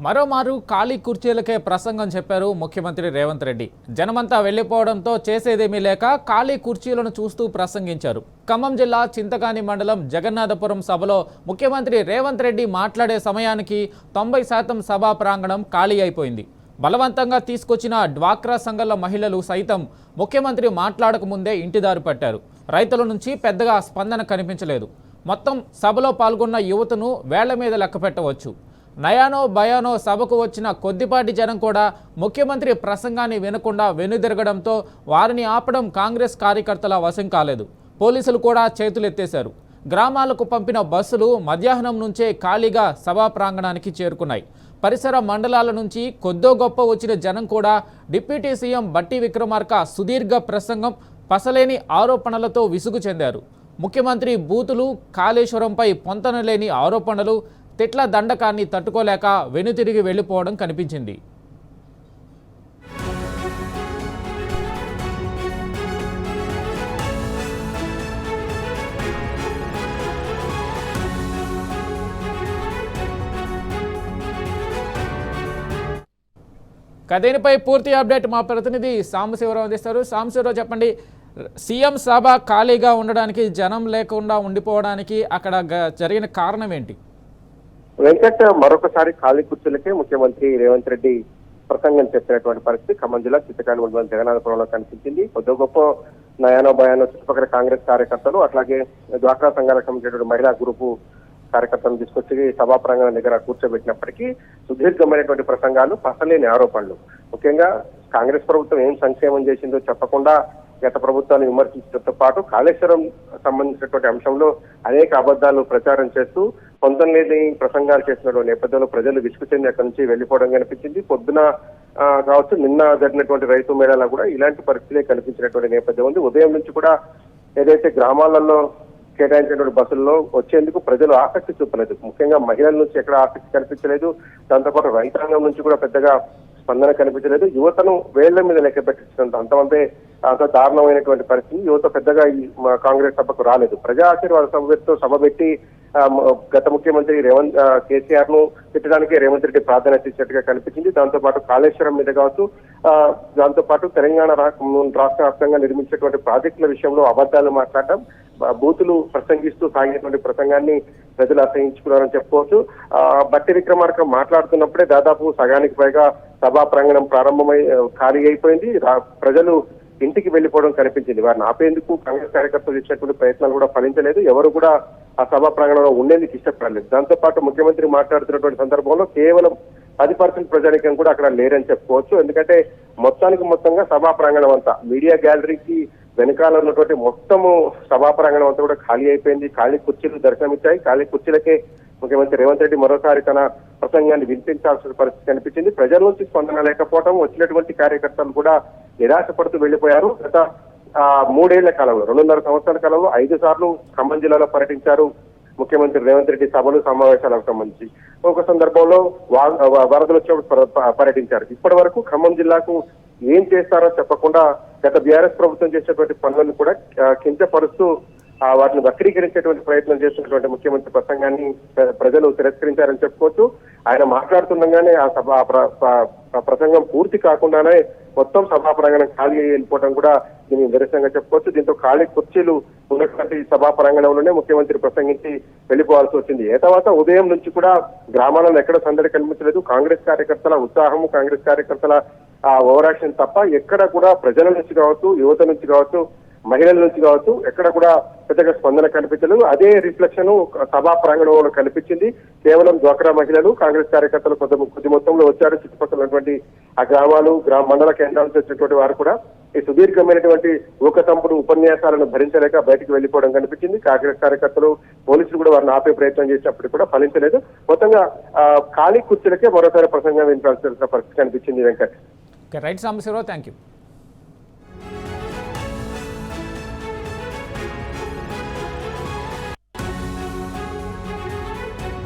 మరోమారు ఖాళీ కుర్చీలకే ప్రసంగం చెప్పారు ముఖ్యమంత్రి రేవంత్ రెడ్డి. జనమంతా వెళ్లిపోవడంతో చేసేదేమీ లేక ఖాళీ కుర్చీలను చూస్తూ ప్రసంగించారు. ఖమ్మం జిల్లా చింతకాని మండలం జగన్నాథపురం సభలో ముఖ్యమంత్రి రేవంత్ రెడ్డి మాట్లాడే సమయానికి 90% సభా ప్రాంగణం ఖాళీ అయిపోయింది. బలవంతంగా తీసుకొచ్చిన డ్వాక్రా సంఘాల మహిళలు సైతం ముఖ్యమంత్రి మాట్లాడకముందే ఇంటిదారి పట్టారు. రైతుల నుంచి పెద్దగా స్పందన కనిపించలేదు. మొత్తం సభలో పాల్గొన్న యువతను వేళ్ల మీద లెక్క పెట్టవచ్చు. నయానో భయానో సభకు వచ్చిన కొద్దిపాటి జనం కూడా ముఖ్యమంత్రి ప్రసంగాన్ని వినకుండా వెనుదిరగడంతో వారిని ఆపడం కాంగ్రెస్ కార్యకర్తల వశం కాలేదు. పోలీసులు కూడా చేతులెత్తేశారు. గ్రామాలకు పంపిన బస్సులు మధ్యాహ్నం నుంచే ఖాళీగా సభా ప్రాంగణానికి చేరుకున్నాయి. పరిసర మండలాల నుంచి కొద్దో గొప్ప వచ్చిన జనం కూడా డిప్యూటీ సీఎం బట్టి విక్రమార్క సుదీర్ఘ ప్రసంగం, పసలేని ఆరోపణలతో విసుగు చెందారు. ముఖ్యమంత్రి బూతులు, కాళేశ్వరంపై పొంతనలేని ఆరోపణలు, తిట్ల దండకాన్ని తట్టుకోలేక వెనుతిరిగి వెళ్లిపోవడం కనిపించింది. దీనిపై పూర్తి అప్డేట్ మా ప్రతినిధి సాంబశివరావు అందిస్తారు. సాంబశివరావు, చెప్పండి, సీఎం సభ ఖాళీగా ఉండడానికి, జనం లేకుండా ఉండిపోవడానికి అక్కడ జరిగిన కారణం ఏంటి? వెంకట్, మరొకసారి ఖాళీ కుర్చీలకే ముఖ్యమంత్రి రేవంత్ రెడ్డి ప్రసంగం చెప్పినటువంటి పరిస్థితి ఖమ్మం జిల్లా చింతకాని మండలం జగన్నాథపురంలో కనిపించింది. కొద్ది గొప్ప నయానో భయానో చుట్టుపక్కల కాంగ్రెస్ కార్యకర్తలు, అట్లాగే డ్వాక్రా సంఘాలకు సంబంధించినటువంటి మహిళా గ్రూపు కార్యకర్తలను తీసుకొచ్చి సభా ప్రాంగణం దగ్గర కూర్చోబెట్టినప్పటికీ సుదీర్ఘమైనటువంటి ప్రసంగాలు, పసలేని ఆరోపణలు. ముఖ్యంగా కాంగ్రెస్ ప్రభుత్వం ఏం సంక్షేమం చేసిందో చెప్పకుండా గత ప్రభుత్వాన్ని విమర్శించడంతో పాటు కాళేశ్వరం సంబంధించినటువంటి అంశంలో అనేక అబద్ధాలు ప్రచారం చేస్తూ పొంతం లేని ప్రసంగాలు చేసినటువంటి నేపథ్యంలో ప్రజలు విసుగు చెంది అక్కడి నుంచి వెళ్లిపోవడం కనిపించింది. పొద్దున కావచ్చు, నిన్న జరిగినటువంటి రైతు మేళాలో కూడా ఇలాంటి పరిస్థితులే కనిపించినటువంటి నేపథ్యం ఉంది. ఉదయం నుంచి కూడా ఏదైతే గ్రామాలలో కేటాయించినటువంటి బస్సుల్లో వచ్చేందుకు ప్రజలు ఆసక్తి చూపలేదు. ముఖ్యంగా మహిళల నుంచి ఎక్కడ ఆసక్తి కనిపించలేదు. దాంతోపాటు రైతాంగం నుంచి కూడా పెద్దగా స్పందన కనిపించలేదు. యువతను వేళ్ల మీద లెక్క పెట్టించడంతో అంత దారుణమైనటువంటి పరిస్థితి. యువత పెద్దగా ఈ కాంగ్రెస్ సభకు రాలేదు. ప్రజా ఆశీర్వాద సభ పెట్టి గత ముఖ్యమంత్రి కేసీఆర్ ను తిట్టడానికి రేవంత్ రెడ్డి ప్రాధాన్యత ఇచ్చినట్టుగా కనిపించింది. దాంతో పాటు కాళేశ్వరం మీద కావచ్చు, దాంతో పాటు తెలంగాణ రాష్ట్ర వ్యాప్తంగా నిర్మించినటువంటి ప్రాజెక్టుల విషయంలో అబద్ధాలు మాట్లాడటం, బూతులు ప్రసంగిస్తూ సాగినటువంటి ప్రసంగాన్ని ప్రజలు అసహించుకున్నారని చెప్పుకోవచ్చు. బట్టి విక్రమార్క మాట్లాడుతున్నప్పుడే దాదాపు సగానికి పైగా సభా ప్రాంగణం ప్రారంభమై ఖాళీ అయిపోయింది. ప్రజలు ఇంటికి వెళ్లిపోవడం కనిపించింది. వారిని ఆపేందుకు కాంగ్రెస్ కార్యకర్తలు ఇచ్చినటువంటి ప్రయత్నాలు కూడా ఫలించలేదు. ఎవరు కూడా ఆ సభా ప్రాంగణంలో ఉండేందుకు ఇష్టపడలేదు. దాంతో పాటు ముఖ్యమంత్రి మాట్లాడుతున్నటువంటి సందర్భంలో కేవలం 10% ప్రజానికం కూడా అక్కడ లేరని చెప్పుకోవచ్చు. ఎందుకంటే మొత్తంగా సభా ప్రాంగణం అంతా, మీడియా గ్యాలరీకి వెనకాల ఉన్నటువంటి మొత్తము సభా ప్రాంగణం అంతా కూడా ఖాళీ అయిపోయింది. ఖాళీ కుర్చీలు దర్శనమిచ్చాయి. ఖాళీ కుర్చీలకే ముఖ్యమంత్రి రేవంత్ రెడ్డి మరోసారి తన ప్రసంగాన్ని వినిపించాల్సిన పరిస్థితి కనిపించింది. ప్రజల నుంచి స్పందన లేకపోవడం, వచ్చినటువంటి కార్యకర్తలు కూడా నిరాశపడుతూ వెళ్లిపోయారు. గత 3 ఏళ్ల కాలంలో, 2.5 సంవత్సరాల కాలంలో 5 సార్లు ఖమ్మం జిల్లాలో పర్యటించారు ముఖ్యమంత్రి రేవంత్ రెడ్డి. సభలు, సమావేశాలకు సంబంధించి ఒక సందర్భంలో వరదలు వచ్చినప్పుడు పర్యటించారు. ఇప్పటి వరకు ఖమ్మం జిల్లాకు ఏం చేస్తారో చెప్పకుండా గత బీఆర్ఎస్ ప్రభుత్వం చేసినటువంటి పనులను కూడా కించపరుస్తూ వాటిని వక్రీకరించేటువంటి ప్రయత్నం చేస్తున్నటువంటి ముఖ్యమంత్రి ప్రసంగాన్ని ప్రజలు తిరస్కరించారని చెప్పుకోవచ్చు. ఆయన మాట్లాడుతుండగానే ఆ ప్రసంగం పూర్తి కాకుండానే మొత్తం సభా ప్రాంగణం ఖాళీ వెళ్ళిపోవడం కూడా దీన్ని నిరసనగా చెప్పుకోవచ్చు. దీంతో ఖాళీ కుర్చీలు ఉన్నటువంటి సభా ప్రాంగణంలోనే ముఖ్యమంత్రి ప్రసంగించి వెళ్లిపోవాల్సి వచ్చింది. తర్వాత ఉదయం నుంచి కూడా గ్రామాలలో ఎక్కడ సందడి కనిపించలేదు. కాంగ్రెస్ కార్యకర్తల ఉత్సాహము, కాంగ్రెస్ కార్యకర్తల ఓవర్ యాక్షన్ తప్ప ఎక్కడ కూడా ప్రజల నుంచి కావచ్చు, యువత నుంచి కావచ్చు, మహిళల నుంచి కావచ్చు ఎక్కడ కూడా పెద్దగా స్పందన కనిపించలేదు. అదే రిఫ్లెక్షన్ సభా ప్రాంగణంలో కనిపించింది. కేవలం డ్వాక్రా మహిళలు, కాంగ్రెస్ కార్యకర్తలు కొద్ది మొత్తంలో వచ్చారు. చుట్టుపక్కల ఉన్నటువంటి ఆ గ్రామాలు, మండల కేంద్రాల నుంచి వచ్చినటువంటి వారు కూడా ఈ సుదీర్ఘమైనటువంటి ఊకతంపుడు ఉపన్యాసాలను భరించలేక బయటకు వెళ్లిపోవడం కనిపించింది. కాంగ్రెస్ కార్యకర్తలు, పోలీసులు కూడా వారిని ఆపే ప్రయత్నం చేసినప్పటికీ కూడా ఫలించలేదు. మొత్తంగా ఖాళీ కుర్చీలకే మరోసారి ప్రసంగం వినిపించాల్సిన పరిస్థితి కనిపించింది. Venkat. Right Sambasivarao, thank you.